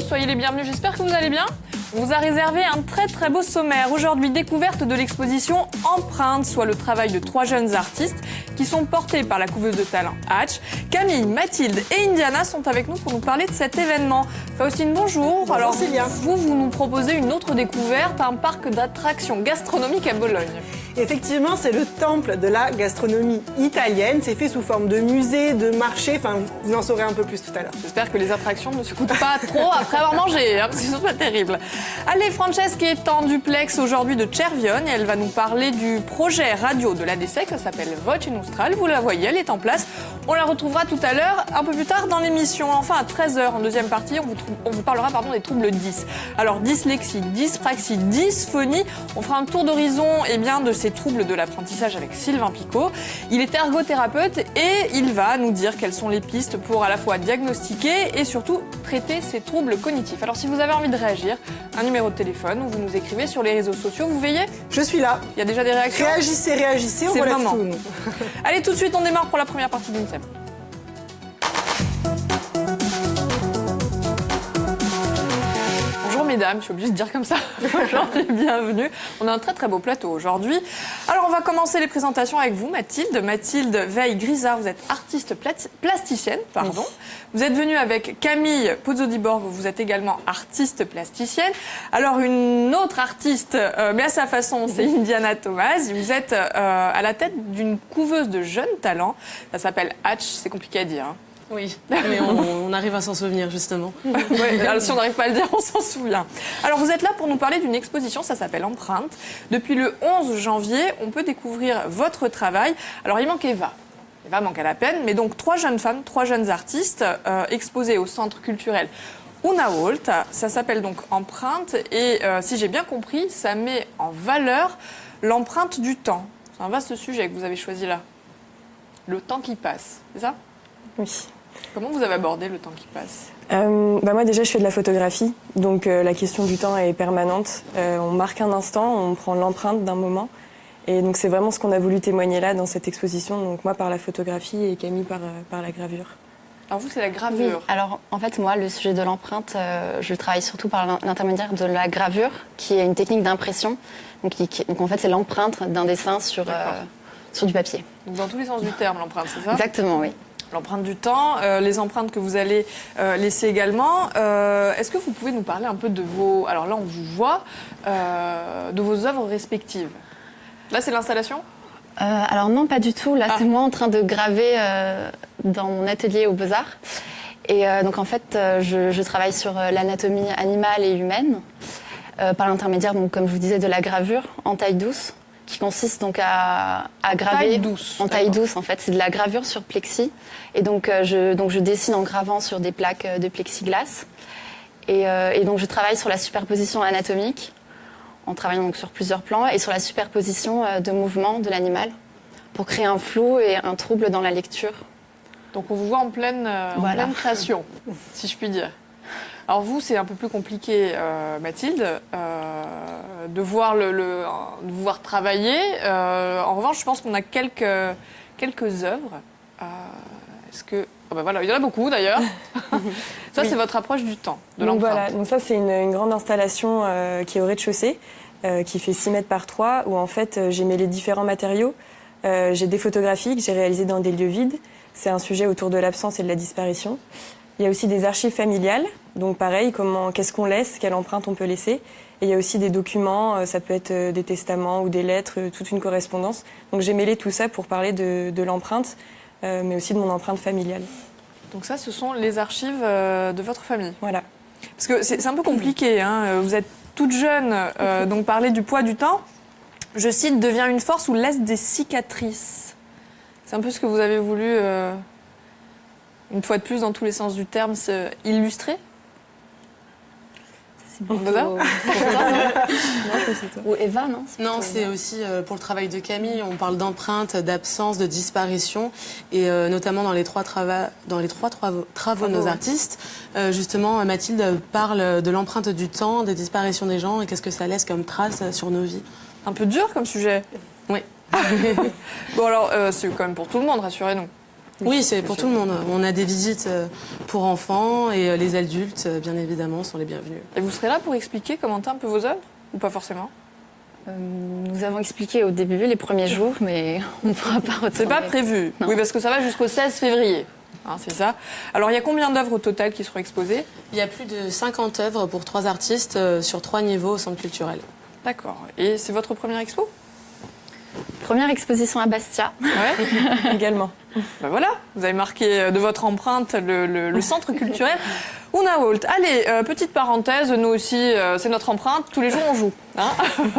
tous, soyez les bienvenus, j'espère que vous allez bien. On vous a réservé un très beau sommaire. Aujourd'hui, découverte de l'exposition Empreinte, soit le travail de 3 jeunes artistes qui sont portés par la couveuse de talent Hatch. Camille, Mathilde et Indiana sont avec nous pour nous parler de cet événement. Faustine, bonjour. Bonjour. Alors, Célia. Vous nous proposez une autre découverte, un parc d'attractions gastronomiques à Bologne. Effectivement, c'est le temple de la gastronomie italienne. C'est fait sous forme de musée, de marché. Enfin, vous en saurez un peu plus tout à l'heure. J'espère que les attractions ne se coûtent pas trop après avoir mangé, parce que ce serait terrible. Allez, Francesca est en duplex aujourd'hui de Cervione et elle va nous parler du projet radio de l'ADSEC. Ça s'appelle Voce Nostrale. Vous la voyez, elle est en place. On la retrouvera tout à l'heure, un peu plus tard dans l'émission. Enfin, à 13h, en deuxième partie, on vous parlera des troubles 10. Alors, dyslexie, dyspraxie, dysphonie. On fera un tour d'horizon de ces troubles de l'apprentissage avec Sylvain Picot. Il est ergothérapeute et il va nous dire quelles sont les pistes pour à la fois diagnostiquer et surtout traiter ces troubles cognitifs. Alors si vous avez envie de réagir, un numéro de téléphone ou vous nous écrivez sur les réseaux sociaux, vous veillez ? Je suis là. Il y a déjà des réactions ? Réagissez, on c'est relève le moment. tout. Nous. Allez, tout de suite, on démarre pour la première partie d'INSEM. Mesdames, je suis obligée de dire comme ça. Bienvenue. On a un très beau plateau aujourd'hui. Alors, on va commencer les présentations avec vous, Mathilde. Mathilde Veil-Grisard, vous êtes artiste plasticienne. Pardon. Oui. Vous êtes venue avec Camille Pozzo-di-Borgo, vous êtes également artiste plasticienne. Alors, une autre artiste, mais à sa façon, c'est Indiana Thomas. Vous êtes à la tête d'une couveuse de jeunes talents. Ça s'appelle Hatch, c'est compliqué à dire. Hein. Oui, mais on arrive à s'en souvenir, justement. Ouais, alors, si on n'arrive pas à le dire, on s'en souvient. Alors, vous êtes là pour nous parler d'une exposition, ça s'appelle Empreinte. Depuis le 11 janvier, on peut découvrir votre travail. Alors, il manque Eva. Eva manque à la peine, mais donc 3 jeunes femmes, 3 jeunes artistes exposés au centre culturel Una Volta. Ça s'appelle donc Empreinte et si j'ai bien compris, ça met en valeur l'empreinte du temps. C'est un vaste sujet que vous avez choisi là. Le temps qui passe, c'est ça ? Oui. Comment vous avez abordé le temps qui passe ? Moi déjà je fais de la photographie, donc la question du temps est permanente. On marque un instant, on prend l'empreinte d'un moment. Et donc c'est vraiment ce qu'on a voulu témoigner là dans cette exposition. Donc moi par la photographie et Camille par la gravure. Alors vous c'est la gravure. Oui. Alors en fait moi le sujet de l'empreinte, je travaille surtout par l'intermédiaire de la gravure, qui est une technique d'impression. Donc en fait c'est l'empreinte d'un dessin sur du papier. Donc dans tous les sens du terme l'empreinte, c'est ça ? Exactement, oui. L'empreinte du temps, les empreintes que vous allez laisser également. Est-ce que vous pouvez nous parler un peu de vos... Alors là, on vous voit, de vos œuvres respectives. Là, c'est l'installation ? Alors non, pas du tout. Là, c'est moi en train de graver dans mon atelier aux Beaux-Arts. Et donc en fait, je travaille sur l'anatomie animale et humaine par l'intermédiaire, donc, comme je vous disais, de la gravure en taille douce, qui consiste donc à graver taille douce, en taille douce. En fait, c'est de la gravure sur plexi. Et donc je dessine en gravant sur des plaques de plexiglas. Et donc je travaille sur la superposition anatomique, en travaillant donc sur plusieurs plans, et sur la superposition de mouvements de l'animal, pour créer un flou et un trouble dans la lecture. Donc on vous voit en pleine création, si je puis dire. Alors vous, c'est un peu plus compliqué, Mathilde, de voir de vous voir travailler. En revanche, je pense qu'on a quelques œuvres. Est-ce que voilà, il y en a beaucoup d'ailleurs. Ça, c'est votre approche du temps, de l'empreinte. Voilà, donc ça c'est une grande installation qui est au rez-de-chaussée, qui fait 6 mètres par 3, où en fait j'ai mêlé différents matériaux. J'ai des photographies que j'ai réalisées dans des lieux vides. C'est un sujet autour de l'absence et de la disparition. Il y a aussi des archives familiales, donc pareil, qu'est-ce qu'on laisse, quelle empreinte on peut laisser. Et il y a aussi des documents, ça peut être des testaments ou des lettres, toute une correspondance. Donc j'ai mêlé tout ça pour parler de l'empreinte, mais aussi de mon empreinte familiale. Donc ça, ce sont les archives de votre famille. Voilà. Parce que c'est un peu compliqué, hein. Vous êtes toute jeune, donc parler du poids du temps, je cite, devient une force ou laisse des cicatrices. C'est un peu ce que vous avez voulu... Une fois de plus, dans tous les sens du terme, illustrer. C'est beaucoup. Ou Eva, non ? Non, c'est aussi pour le travail de Camille. On parle d'empreinte, d'absence, de disparition, et notamment dans les trois travaux de nos artistes. Justement, Mathilde parle de l'empreinte du temps, des disparitions des gens, et qu'est-ce que ça laisse comme trace sur nos vies. Un peu dur comme sujet. Oui. Bon alors, c'est quand même pour tout le monde, rassurez-nous. Oui, c'est pour tout le monde. On a des visites pour enfants et les adultes, bien évidemment, sont les bienvenus. Et vous serez là pour expliquer, commenter un peu vos œuvres ou pas forcément? Nous avons expliqué au début les premiers jours, mais on ne pourra pas retourner. C'est pas prévu. Non. Oui, parce que ça va jusqu'au 16 février. Hein, c'est ça. Alors, il y a combien d'œuvres au total qui seront exposées? Il y a plus de 50 œuvres pour 3 artistes sur 3 niveaux au centre culturel. D'accord. Et c'est votre première expo? Première exposition à Bastia. Ouais. Également. Ben voilà, vous avez marqué de votre empreinte le centre culturel Unawalt. Allez, petite parenthèse, nous aussi, c'est notre empreinte, tous les jours on joue. Hein.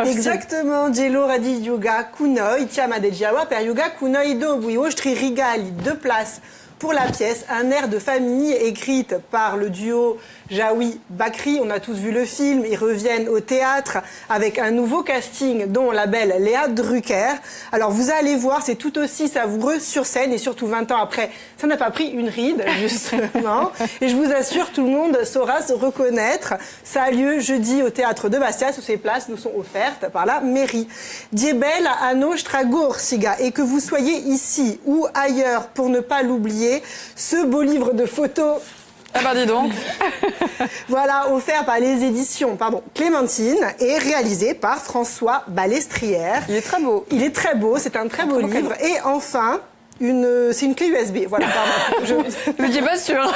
Exactement, Jello Radi Yoga Kunoi, Tiama de Jawa, per Yoga Kunoi do Buiostri Rigali, 2 places pour la pièce, un air de famille écrite par le duo Jaoui Bakri. On a tous vu le film, ils reviennent au théâtre avec un nouveau casting dont la belle Léa Drucker. Alors vous allez voir, c'est tout aussi savoureux sur scène et surtout 20 ans après, ça n'a pas pris une ride justement. Et je vous assure, tout le monde saura se reconnaître. Ça a lieu jeudi au théâtre de Bastia, où ces places nous sont offertes par la mairie. Diebel à Nostragour, Siga, et que vous soyez ici ou ailleurs pour ne pas l'oublier, ce beau livre de photos. Ah bah dis donc. Voilà, offert par les éditions Clémentine et réalisé par François Balestrière. Il est très beau. Il est très beau, c'est un très beau livre. Et enfin, c'est une clé USB. Voilà, pardon. Je n'étais pas sûre.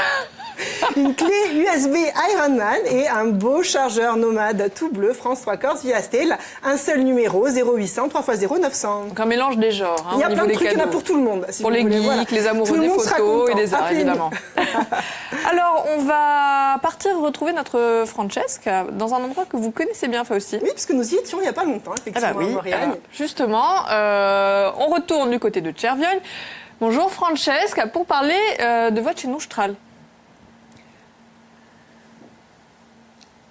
Une clé USB Ironman et un beau chargeur nomade tout bleu France 3 Corse via Stel. Un seul numéro, 0800 3x0 900. Donc un mélange des genres. Hein, il y a au plein niveau de des trucs, il y en a cadeaux. pour tout le monde. Si pour vous les voulez, geeks, voilà. les amoureux Tout le des monde sera photos et content. des arts, Appelez-nous. évidemment. Alors, on va partir retrouver notre Francesca dans un endroit que vous connaissez bien, Faustine. Oui, parce que nous y étions il n'y a pas longtemps, effectivement, Ah bah oui, à Mauriagne. justement, on retourne du côté de Cerviogne. Bonjour Francesca, pour parler de Voce Nostral.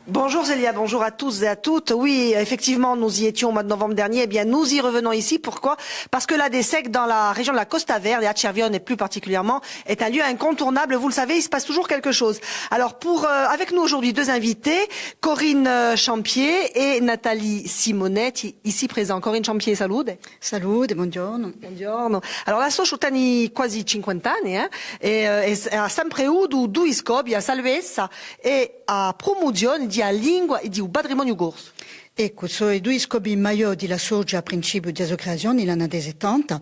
Bonjour Zélia, bonjour à tous et à toutes. Oui, effectivement, nous y étions au mois de novembre dernier. Eh bien, nous y revenons ici. Pourquoi? Parce que la DESEC, dans la région de la Costa Verde, et à Cerviogne et plus particulièrement, est un lieu incontournable. Vous le savez, il se passe toujours quelque chose. Alors, avec nous aujourd'hui, 2 invités, Corinne Champier et Nathalie Simonetti, ici présents. Corinne Champier, salute. Salute, buongiorno. Buongiorno. Alors, la società quasi 50 anni, e ha sempre avuto 2 scopi, a salvezza e a promozione di a lingua e di un patrimonio corso. Ecco, sono i 2 scopi maggiori della Sorgia a principio di creazione negli anni 70.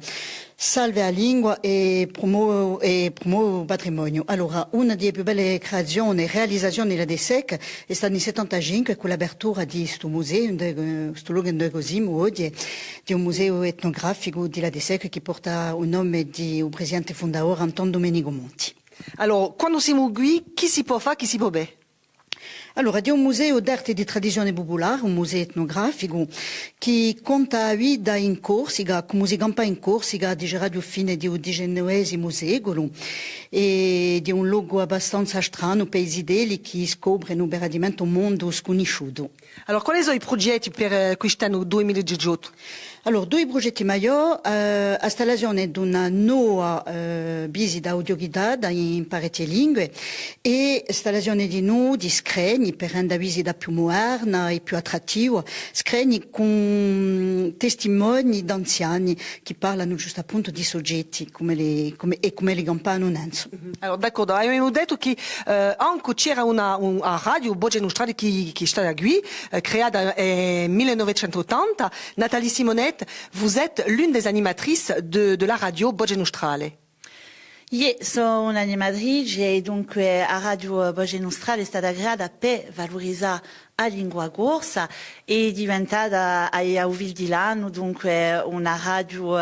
Salve la lingua e promuove il patrimonio. Allora, una delle più belle creazioni e realizzazioni della DESEC è stata nel 75 con l'apertura di questo museo, questo luogo in così oggi, di un museo etnografico della DESEC che porta il nome di un presidente fondatore Anton Domenico Monti. Allora, quando siamo qui, chi si può fare, chi si può bere? Allora, è un museo d'arte e di tradizione popolare, un museo etnografico che conta vita in Corsica, come si campa in Corsica, dice radio fine del XIX secolo, e di un luogo abbastanza strano per i fedeli che scoprono veramente un mondo sconosciuto. Allora, quali sono i progetti per quest'anno 2018? Allora, 2 progetti maggiori, installazione di una nuova visita audioguidata in parecchie lingue e installazione di schermi per rendere la visita più moderna e più attrattiva, schermi con testimoni d'anziani che parlano giusto appunto di soggetti come le campane Nenzo. Allora, d'accordo, abbiamo detto che anche c'era una radio Voce Nostral che è stata qui, creata nel 1980, Nathalie Simonetti. Vous êtes l'une des animatrices de la radio Voce Nostrale. Io sono un'animatrice e dunque a Radio Voce Nostrale è stata creata per valorizzare la lingua corsa e è diventata a Ville di Lano dunque una radio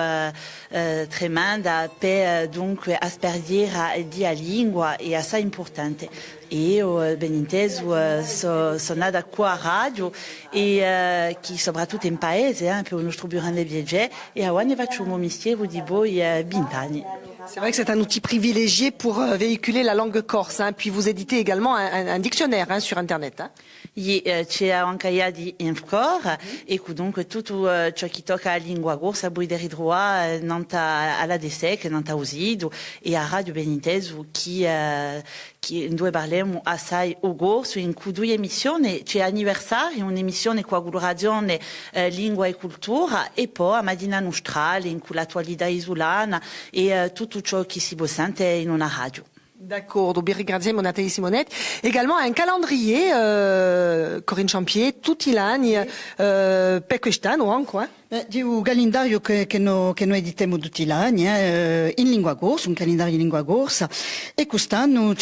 tremenda per dunque aspergere di lingua e assai importante. Io, ben inteso, sono nata qua a radio e che soprattutto in paese, per il nostro bureau di viaggi, e oggi faccio un mestiere di 20 anni. C'est vrai que c'est un outil privilégié pour véhiculer la langue corse. Puis vous éditez également un dictionnaire sur Internet. C'è anche di Infcor e dunque tutto ciò che tocca la lingua corsa puoi ritrovare alla DESEC, nanta Usido e a Radio Beninteso che dove parliamo faremo assai agosto in cui due emissioni, c'è anniversario, un'emissione qua con Radione Lingua e Cultura e poi a Madina Nostrale in cui l'attualità isolana e tutto ciò che si può sentire in una radio. D'accord, donc Birgit Graziem, Nathalie Simonette. Également un calendrier, Corinne Champier, tutti gli anni, per quest'anno anche, Di un calendario che noi editiamo tutti gli anni, in lingua corsa, un calendario in lingua corsa, e quest'anno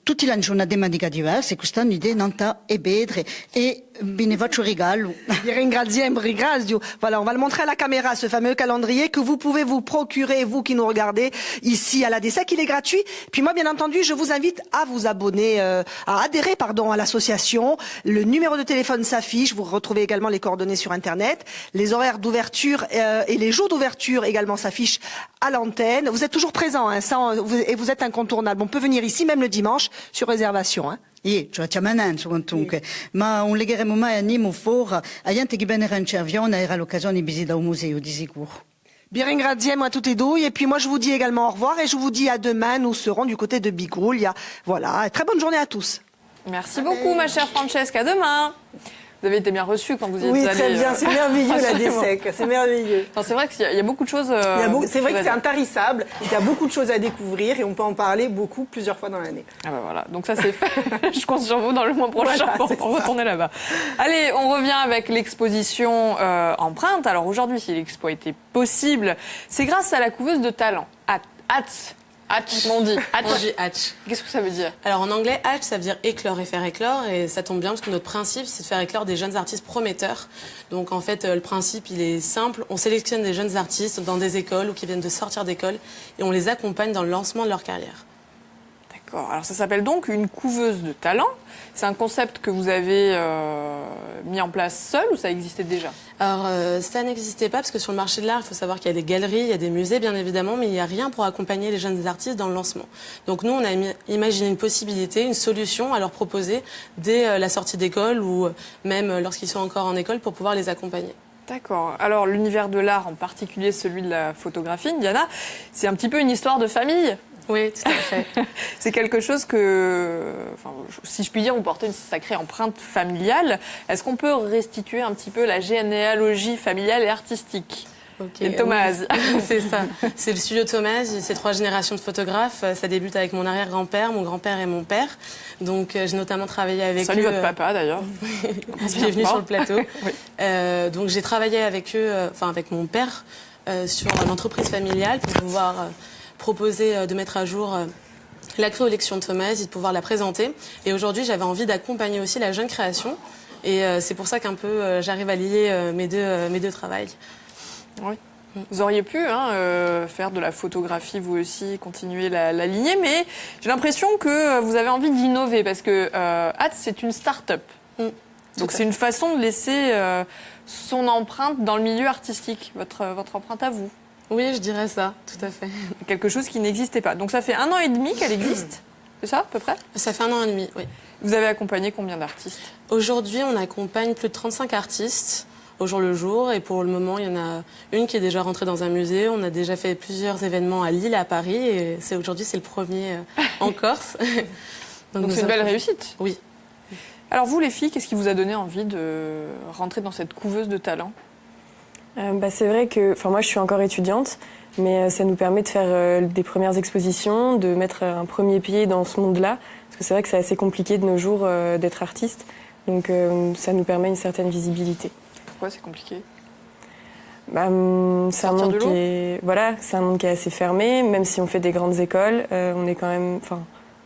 tutti gli anni c'è una tematica diversa, e quest'anno l'idea è nata e bedre, e vi ne faccio regalo. Birgit Graziem, Rigrazio. Voilà, on va le montrer à la caméra, ce fameux calendrier que vous pouvez vous procurer, vous qui nous regardez ici à la DSEC. Il est gratuit. Puis moi, bien entendu, je vous invite à vous abonner, à adhérer, à l'association. Le numéro de téléphone s'affiche. Vous retrouvez également les coordonnées sur Internet. Les horaires d'ouverture et les jours d'ouverture également s'affichent à l'antenne. Vous êtes toujours présent, hein, et vous êtes incontournable. On peut venir ici même le dimanche sur réservation, hein. Ci facciamo annuncio comunque, ma non legheremo mai a Nimo for, a gente che viene in Cervione era l'occasione di visitare un museo di sicuro. Birgit Graziem à toutes les deux. Et puis moi, je vous dis également au revoir et je vous dis à demain. Nous serons du côté de Bigoulia. Voilà, très bonne journée à tous. Merci beaucoup, ma chère Francesca. À demain. Vous avez été bien reçue quand vous y êtes allée. Oui, très bien, c'est merveilleux la DSEC, c'est merveilleux. C'est vrai qu'il y a beaucoup de choses. C'est vrai que c'est intarissable, il y a beaucoup de choses à découvrir et on peut en parler plusieurs fois dans l'année. Ah bah voilà, donc ça c'est fait. Je compte sur vous dans le mois prochain Voilà, pour retourner là-bas. Allez, on revient avec l'exposition Empreinte. Alors aujourd'hui, si l'expo était possible, c'est grâce à la couveuse de talent. Hatch, on dit hatch. Qu'est-ce que ça veut dire? Alors en anglais, hatch, ça veut dire éclore et faire éclore. Et ça tombe bien parce que notre principe, c'est de faire éclore des jeunes artistes prometteurs. Donc en fait, le principe, il est simple. On sélectionne des jeunes artistes dans des écoles ou qui viennent de sortir d'école et on les accompagne dans le lancement de leur carrière. D'accord. Alors ça s'appelle donc une couveuse de talent. C'est un concept que vous avez mis en place seul ou ça existait déjà? Alors ça n'existait pas parce que sur le marché de l'art, il faut savoir qu'il y a des galeries, il y a des musées bien évidemment, mais il n'y a rien pour accompagner les jeunes artistes dans le lancement. Donc nous, on a imaginé une possibilité, une solution à leur proposer dès la sortie d'école ou même lorsqu'ils sont encore en école pour pouvoir les accompagner. D'accord. Alors l'univers de l'art, en particulier celui de la photographie, Diana, c'est un petit peu une histoire de famille. Oui, tout à fait. C'est quelque chose que, si je puis dire, vous portez une sacrée empreinte familiale. Est-ce qu'on peut restituer un petit peu la généalogie familiale et artistique? Okay. Et Thomas. Oui, c'est ça. C'est le studio Thomas. C'est 3 générations de photographes. Ça débute avec mon arrière-grand-père, mon grand-père et mon père. Donc j'ai notamment travaillé avec eux. Salut votre papa d'ailleurs. Qui est venu sur le plateau. Oui. Donc j'ai travaillé avec eux, avec mon père, sur l'entreprise familiale pour pouvoir proposer de mettre à jour la collection de Thomas et de pouvoir la présenter. Et aujourd'hui, j'avais envie d'accompagner aussi la jeune création. Et c'est pour ça qu'un peu j'arrive à lier mes deux travails. Oui. Vous auriez pu faire de la photographie vous aussi, continuer la lignée, mais j'ai l'impression que vous avez envie d'innover parce que Hatch, c'est une start-up. Donc c'est une façon de laisser son empreinte dans le milieu artistique, votre empreinte à vous. Oui, je dirais ça, tout à fait. Quelque chose qui n'existait pas. Donc ça fait 1 an et demi qu'elle existe, c'est ça à peu près? Ça fait 1 an et demi, oui. Vous avez accompagné combien d'artistes? Aujourd'hui, on accompagne plus de 35 artistes au jour le jour. Et pour le moment, il y en a une qui est déjà rentrée dans un musée. On a déjà fait plusieurs événements à Lille et à Paris. Et aujourd'hui, c'est le premier en Corse. Donc c'est une belle réussite. Oui. Alors vous, les filles, qu'est-ce qui vous a donné envie de rentrer dans cette couveuse de talent? C'est vrai que moi je suis encore étudiante, mais ça nous permet de faire des premières expositions, de mettre un premier pied dans ce monde-là, parce que c'est vrai que c'est assez compliqué de nos jours d'être artiste, donc ça nous permet une certaine visibilité. Pourquoi c'est compliqué? C'est un monde c'est un monde qui est assez fermé, même si on fait des grandes écoles, on est quand même,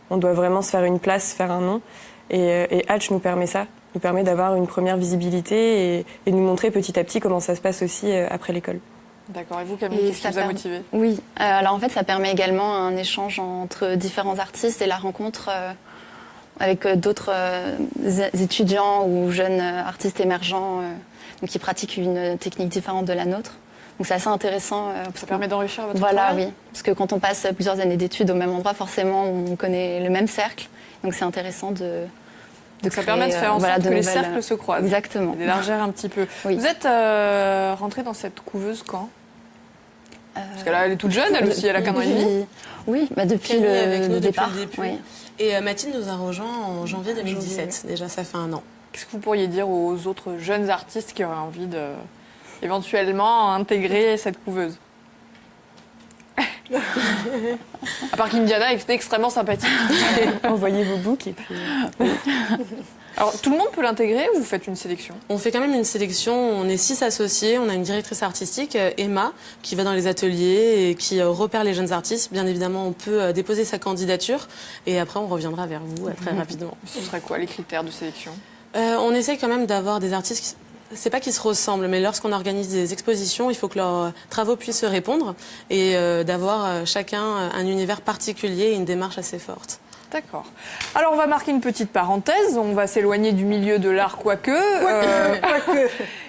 on doit vraiment se faire une place, faire un nom, et Hatch nous permet ça. Nous permet d'avoir une première visibilité et de nous montrer petit à petit comment ça se passe aussi après l'école. D'accord. Et vous, Camille, qu'est-ce qui vous a motivé? Oui. Alors en fait, ça permet également un échange entre différents artistes et la rencontre avec d'autres étudiants ou jeunes artistes émergents qui pratiquent une technique différente de la nôtre. Donc c'est assez intéressant. Ça permet d'enrichir votre travail. travail. Oui. Parce que quand on passe plusieurs années d'études au même endroit, forcément, on connaît le même cercle. Donc c'est intéressant Donc ça permet de faire en sorte que les cercles se croisent. Exactement. D'élargir un petit peu. Oui. Vous êtes rentrée dans cette couveuse quand? Parce qu'elle elle est toute jeune, elle aussi, elle a qu'un an et demi. Oui, depuis Camille est le avec nous départ. depuis le début. Oui. Et Mathilde nous a rejoint en janvier 2017. Déjà, ça fait un an. Qu'est-ce que vous pourriez dire aux autres jeunes artistes qui auraient envie de éventuellement intégrer cette couveuse? À part qu'Indiana est extrêmement sympathique. Envoyez vos books et puis... Alors, tout le monde peut l'intégrer ou vous faites une sélection? On fait quand même une sélection. On est 6 associés. On a une directrice artistique, Emma, qui va dans les ateliers et qui repère les jeunes artistes. Bien évidemment, on peut déposer sa candidature et après, on reviendra vers vous très rapidement. Ce serait quoi les critères de sélection? On essaye quand même d'avoir des artistes c'est pas qu'ils se ressemblent, mais lorsqu'on organise des expositions, il faut que leurs travaux puissent se répondre et d'avoir chacun un univers particulier et une démarche assez forte. D'accord. Alors, on va marquer une petite parenthèse. On va s'éloigner du milieu de l'art, quoique.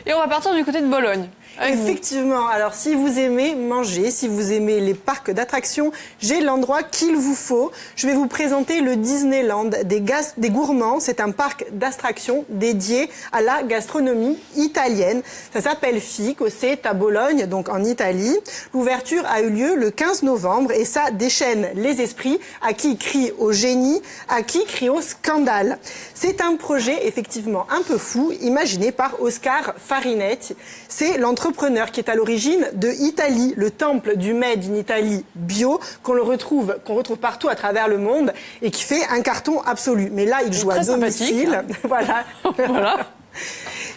Et on va partir du côté de Bologne. Effectivement. Alors, si vous aimez manger, si vous aimez les parcs d'attractions, j'ai l'endroit qu'il vous faut. Je vais vous présenter le Disneyland des gourmands. C'est un parc d'attractions dédié à la gastronomie italienne. Ça s'appelle Fico, c'est à Bologne, donc en Italie. L'ouverture a eu lieu le 15 novembre et ça déchaîne les esprits. À qui crie au génie, à qui crie au scandale. C'est un projet effectivement un peu fou, imaginé par Oscar Farinetti. C'est l'entrepreneur qui est à l'origine de Italie, le temple du Made in Italy bio, qu'on retrouve partout à travers le monde et qui fait un carton absolu. Mais là, il joue à domicile. Voilà.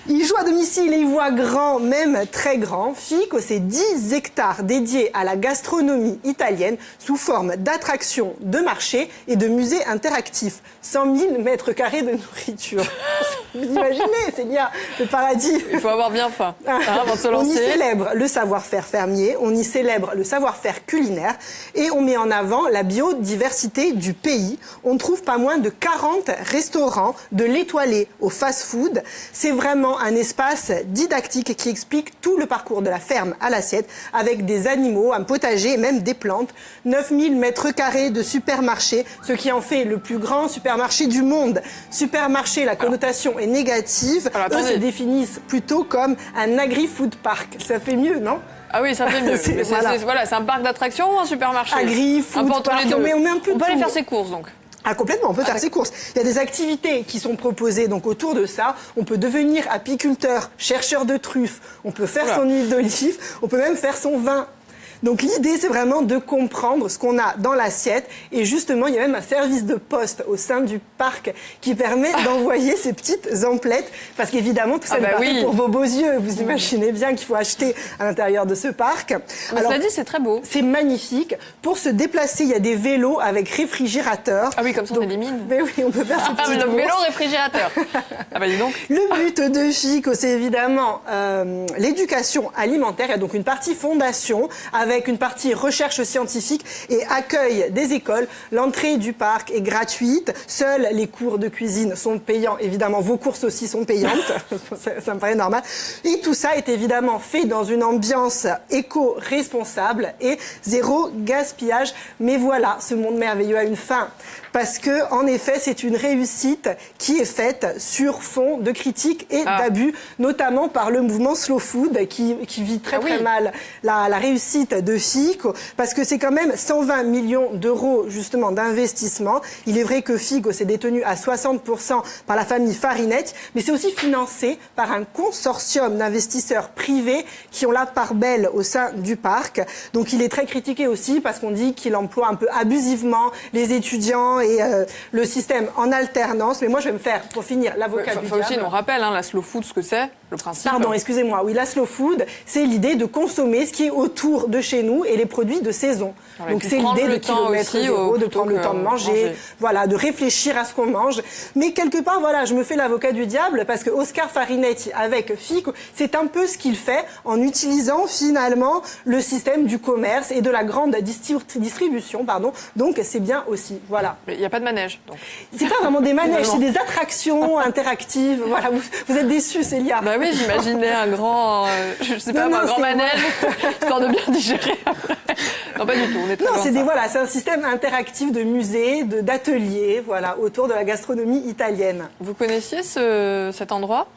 Il joue à domicile et il voit grand, même très grand. Fico, c'est 10 hectares dédiés à la gastronomie italienne sous forme d'attractions, de marchés et de musées interactifs. 100 000 mètres carrés de nourriture. Vous imaginez, c'est bien le paradis. Il faut avoir bien faim avant de se lancer. On y célèbre le savoir-faire fermier, on y célèbre le savoir-faire culinaire et on met en avant la biodiversité du pays. On trouve pas moins de 40 restaurants, de l'étoilé au fast-food. C'est vraiment un espace didactique qui explique tout le parcours de la ferme à l'assiette avec des animaux, un potager et même des plantes. 9000 mètres carrés de supermarché, ce qui en fait le plus grand supermarché du monde. Supermarché, la connotation est négative. Eux se définissent plutôt comme un agri-food park. Ça fait mieux, non ? Ah oui, ça fait mieux. C'est un parc d'attractions ou un supermarché? Agri-food park, on met un peu on peut aller faire ses courses donc. Ah, complètement, on peut faire ses courses. Il y a des activités qui sont proposées donc autour de ça. On peut devenir apiculteur, chercheur de truffes, on peut faire son huile d'olive, on peut même faire son vin. Donc l'idée, c'est vraiment de comprendre ce qu'on a dans l'assiette. Et justement, il y a même un service de poste au sein du parc qui permet d'envoyer ces petites emplettes. Parce qu'évidemment, tout ça n'est pas fait pour vos beaux yeux. Vous imaginez bien qu'il faut acheter à l'intérieur de ce parc. Alors, cela dit, c'est très beau. C'est magnifique. Pour se déplacer, il y a des vélos avec réfrigérateur. Ah oui, comme ça on élimine. Mais oui, on peut faire ce petit le vélo réfrigérateur. Ah bah dis donc. Le but de Fico, c'est évidemment l'éducation alimentaire. Il y a donc une partie fondation avec une partie recherche scientifique et accueil des écoles. L'entrée du parc est gratuite. Seuls les cours de cuisine sont payants. Évidemment, vos courses aussi sont payantes. ça me paraît normal. Et tout ça est évidemment fait dans une ambiance éco-responsable et zéro gaspillage. Mais voilà, ce monde merveilleux a une fin. Parce que, en effet, c'est une réussite qui est faite sur fond de critiques et d'abus, notamment par le mouvement Slow Food qui vit très mal la réussite de Fico, parce que c'est quand même 120 millions d'euros justement d'investissement. Il est vrai que Fico s'est détenu à 60% par la famille Farinetti, mais c'est aussi financé par un consortium d'investisseurs privés qui ont la part belle au sein du parc. Donc il est très critiqué aussi parce qu'on dit qu'il emploie un peu abusivement les étudiants et le système en alternance. Mais moi, je vais me faire, pour finir, l'avocat du diable. Aussi, on rappelle, la slow food, ce que c'est, le principe. Pardon, excusez-moi. Oui, la slow food, c'est l'idée de consommer ce qui est autour de chez nous et les produits de saison. Donc c'est l'idée de kilomètre zéro, de prendre le temps de manger, voilà, de réfléchir à ce qu'on mange. Mais quelque part, voilà, je me fais l'avocat du diable parce que Oscar Farinetti, avec Fico, c'est un peu ce qu'il fait en utilisant finalement le système du commerce et de la grande distribution, pardon. Donc c'est bien aussi, voilà. Il n'y a pas de manège. Donc. C'est pas vraiment des manèges, c'est des attractions interactives. Voilà, vous êtes déçus, Célia. Bah oui, j'imaginais un grand, un grand manège, histoire de bien digérer après. Non, pas du tout, on est très loin. C'est un système interactif de musées, d'ateliers, voilà, autour de la gastronomie italienne. Vous connaissiez cet endroit ?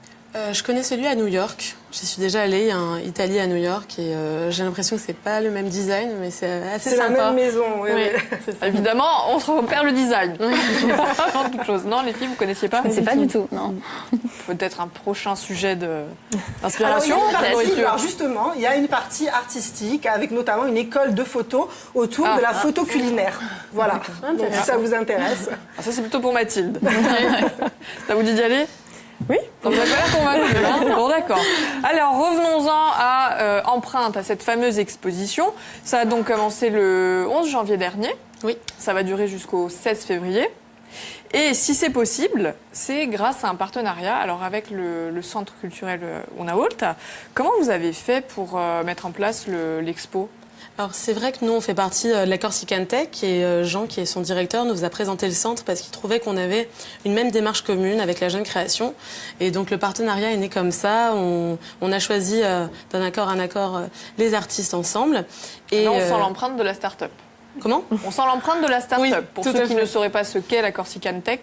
Je connais celui à New York. J'y suis déjà allée, il y a un Italie à New York et j'ai l'impression que c'est pas le même design, mais c'est assez sympa. C'est la même maison, oui. Évidemment, on se repère le design. Avant toute chose. Non, les filles, vous connaissiez pas? Je ne sais pas du tout, non. Peut-être un prochain sujet Alors, d'inspiration. alors justement, il y a une partie artistique avec notamment une école de photo autour de la photo culinaire. Voilà. Donc, si ça vous intéresse. Ah, ça, c'est plutôt pour Mathilde. Ça vous dit d'y aller? Oui. Donc, vous n'avez pas l'air convaincu, hein? Bon, d'accord. Alors, revenons-en à Empreinte, à cette fameuse exposition. Ça a donc commencé le 11 janvier dernier. Oui. Ça va durer jusqu'au 16 février. Et si c'est possible, c'est grâce à un partenariat alors avec le Centre culturel Unault. Comment vous avez fait pour mettre en place l'expo? Alors c'est vrai que nous on fait partie de la Corsican Tech et Jean qui est son directeur nous a présenté le centre parce qu'il trouvait qu'on avait une même démarche commune avec la jeune création et donc le partenariat est né comme ça. On a choisi d'un accord un accord les artistes ensemble. Et là on sent l'empreinte de la start-up. Comment? On sent l'empreinte de la start-up. Oui, pour ceux qui ne sauraient pas ce qu'est la Corsican Tech.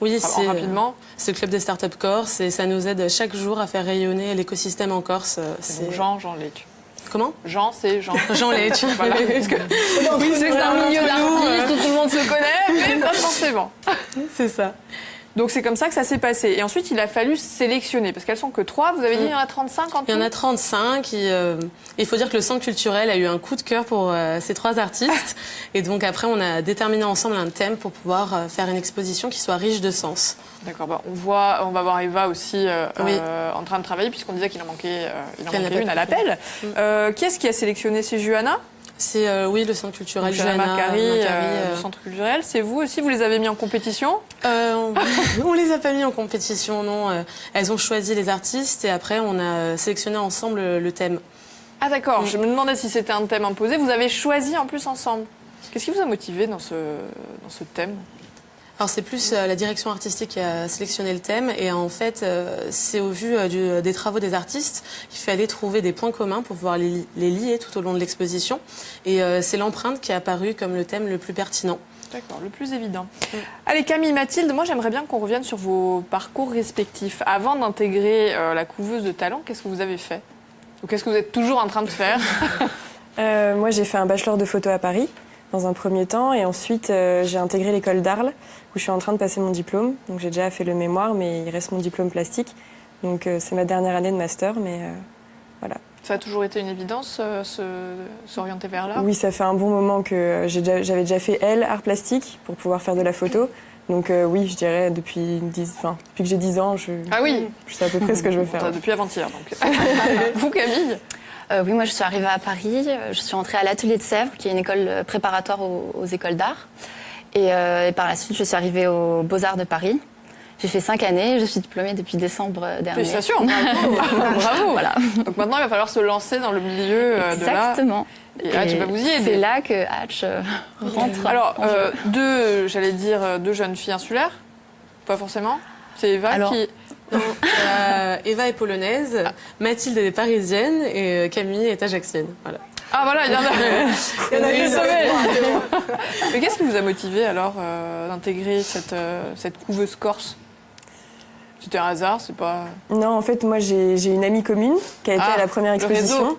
Oui, rapidement. C'est le club des startups Corse et ça nous aide chaque jour à faire rayonner l'écosystème en Corse. C'est Jean Létu. Comment? Jean, c'est Jean. Jean Létu. Voilà. Parce que, oui, c'est un milieu d'artistes où tout le monde se connaît, mais pas forcément. C'est ça. Donc c'est comme ça que ça s'est passé. Et ensuite, il a fallu sélectionner, parce qu'elles sont que 3. Vous avez dit il y en a 35 en tout? Il y en a 35. Il faut dire que le Centre culturel a eu un coup de cœur pour ces 3 artistes. Et donc après, on a déterminé ensemble un thème pour pouvoir faire une exposition qui soit riche de sens. D'accord. Bah, on va voir Eva aussi en train de travailler, puisqu'on disait qu'il en manquait une à l'appel. Qui est-ce qui a sélectionné? C'est Johanna? C'est le Centre culturel Johanna Macari, le Centre culturel. C'est vous aussi? Vous les avez mis en compétition? On les a pas mis en compétition, non. Elles ont choisi les artistes et après on a sélectionné ensemble le thème. Ah d'accord. Je me demandais si c'était un thème imposé. Vous avez choisi en plus ensemble. Qu'est-ce qui vous a motivé dans ce thème? Alors c'est plus la direction artistique qui a sélectionné le thème et en fait c'est au vu des travaux des artistes qu'il fallait trouver des points communs pour pouvoir les lier tout au long de l'exposition et c'est l'empreinte qui est apparue comme le thème le plus pertinent. D'accord, le plus évident. Allez Camille, Mathilde, moi j'aimerais bien qu'on revienne sur vos parcours respectifs. Avant d'intégrer la couveuse de talent, qu'est-ce que vous avez fait? Ou qu'est-ce que vous êtes toujours en train de faire? Moi j'ai fait un bachelor de photo à Paris dans un premier temps et ensuite j'ai intégré l'école d'Arles où je suis en train de passer mon diplôme. Donc j'ai déjà fait le mémoire mais il reste mon diplôme plastique. Donc c'est ma dernière année de master mais voilà. Ça a toujours été une évidence s'orienter vers là? Oui, ça fait un bon moment que j'avais déjà fait art plastique pour pouvoir faire de la photo. Donc oui, je dirais depuis que j'ai 10 ans, je sais à peu près ce que je veux faire. Depuis avant-hier donc. Vous Camille? Oui, moi je suis arrivée à Paris, je suis entrée à l'Atelier de Sèvres, qui est une école préparatoire aux écoles d'art. Et par la suite, je suis arrivée aux Beaux-Arts de Paris. J'ai fait 5 années, je suis diplômée depuis décembre dernier. Félicitations, bravo. Voilà. Donc maintenant, il va falloir se lancer dans le milieu de l'art. Exactement. Et Hatch va vous y aider. C'est là que Hatch rentre. Alors, deux jeunes filles insulaires? Pas forcément? C'est Eva qui... Eva est polonaise, Mathilde est parisienne et Camille est ajaxienne. Voilà. Ah voilà, il y en a une sauvée. Mais qu'est-ce qui vous a motivé alors d'intégrer cette couveuse corse? C'était un hasard, c'est pas... Non, en fait, moi j'ai une amie commune qui a été à la première exposition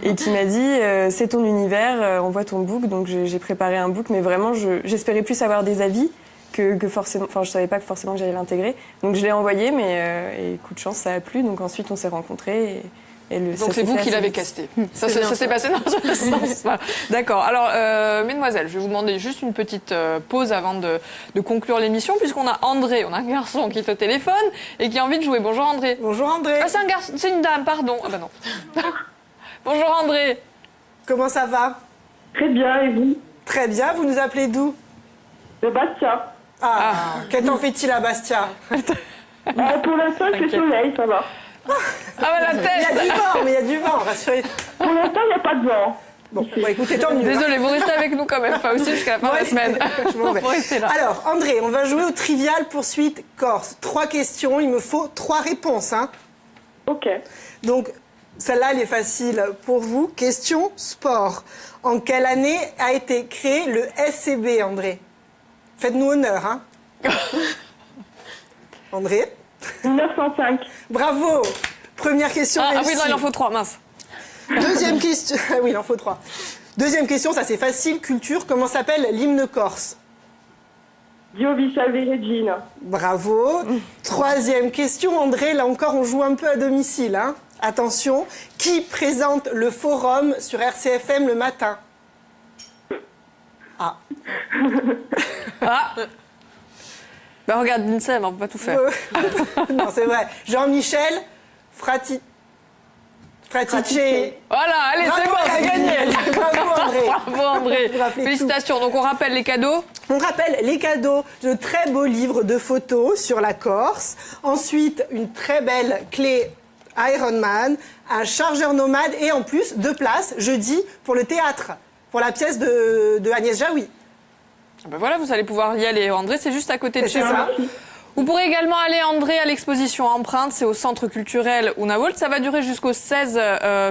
et qui m'a dit c'est ton univers, on voit ton book, donc j'ai préparé un book, mais vraiment j'espérais plus avoir des avis que forcément, enfin je savais pas que forcément que j'allais l'intégrer, donc je l'ai envoyé, mais coup de chance ça a plu, donc ensuite on s'est rencontrés. Donc c'est vous qui l'avez casté. Ça s'est passé dans ce sens. Voilà. D'accord. Alors, mesdemoiselles, je vais vous demander juste une petite pause avant de conclure l'émission, puisqu'on a André, on a un garçon qui est au téléphone et qui a envie de jouer. Bonjour André. Bonjour André. Ah, c'est un garçon, c'est une dame, pardon. Ah bah non. Bonjour André. Comment ça va? Très bien, et vous? Très bien, vous nous appelez d'où? De Bastia. Quel temps fait-il à Bastia? Pour l'instant, c'est soleil, ça va. Ah bah la tête. Il y a du vent, mais il y a du vent, rassurez. Pour l'instant, il n'y a pas de vent. Bon, écoutez, tant mieux. Désolée, vous restez avec nous quand même, pas aussi jusqu'à la fin de la semaine. Je m'en vais. Faut rester là. Alors, André, on va jouer au Trivial Poursuite Corse. 3 questions, il me faut 3 réponses. Hein. Ok. Donc, celle-là, elle est facile pour vous. Question sport. En quelle année a été créé le SCB, André? Faites-nous honneur, hein. André? 1905. Bravo. Première question Ah réussie. oui, non, il en faut 3, mince. Deuxième question. Ah oui, il en faut 3. Deuxième question, ça c'est facile, culture. Comment s'appelle l'hymne corse? Dio vi salve Regina. Bravo. Troisième question, André. Là encore, on joue un peu à domicile. Hein. Attention. Qui présente le forum sur RCFM le matin? Ah. Ah. Ben regarde, l'INSEM, on peut pas tout faire. Non, c'est vrai. Jean-Michel Fratice. Voilà, allez, c'est bon, c'est gagné. Bravo, André. Bravo, André. Félicitations. Donc, on rappelle les cadeaux. On rappelle les cadeaux, de très beaux livres de photos sur la Corse. Ensuite, une très belle clé Ironman, un chargeur nomade et en plus 2 places jeudi pour le théâtre, pour la pièce de Agnès Jaoui. Ben voilà, vous allez pouvoir y aller. André, c'est juste à côté de chez ça. vous. Vous pourrez également aller, André, à l'exposition Empreinte, c'est au centre culturel Unavolt. Ça va durer jusqu'au 16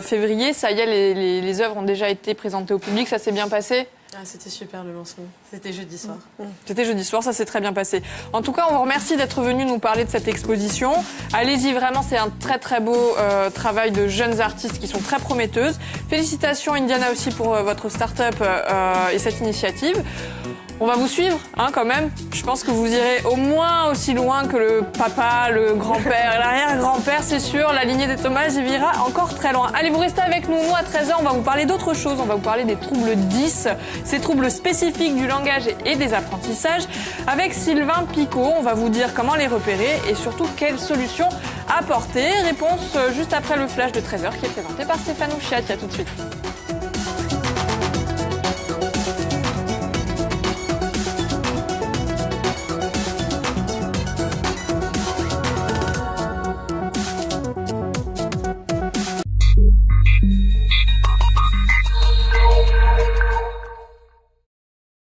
février. Ça y est, les œuvres ont déjà été présentées au public. Ça s'est bien passé? C'était super le lancement. C'était jeudi soir. C'était jeudi soir, ça s'est très bien passé. En tout cas, on vous remercie d'être venu nous parler de cette exposition. Allez-y, vraiment, c'est un très très beau travail de jeunes artistes qui sont très prometteuses. Félicitations, Indiana, aussi pour votre start-up et cette initiative. On va vous suivre, hein, quand même. Je pense que vous irez au moins aussi loin que le papa, le grand-père et l'arrière-grand-père, c'est sûr. La lignée des Thomas ira encore très loin. Allez, vous restez avec nous. Nous, à 13h, on va vous parler d'autre chose. On va vous parler des troubles 10, ces troubles spécifiques du langage et des apprentissages. Avec Sylvain Picot, on va vous dire comment les repérer et surtout quelles solutions apporter. Réponse juste après le flash de 13h qui est présenté par Stéphane Ouchiat. À tout de suite.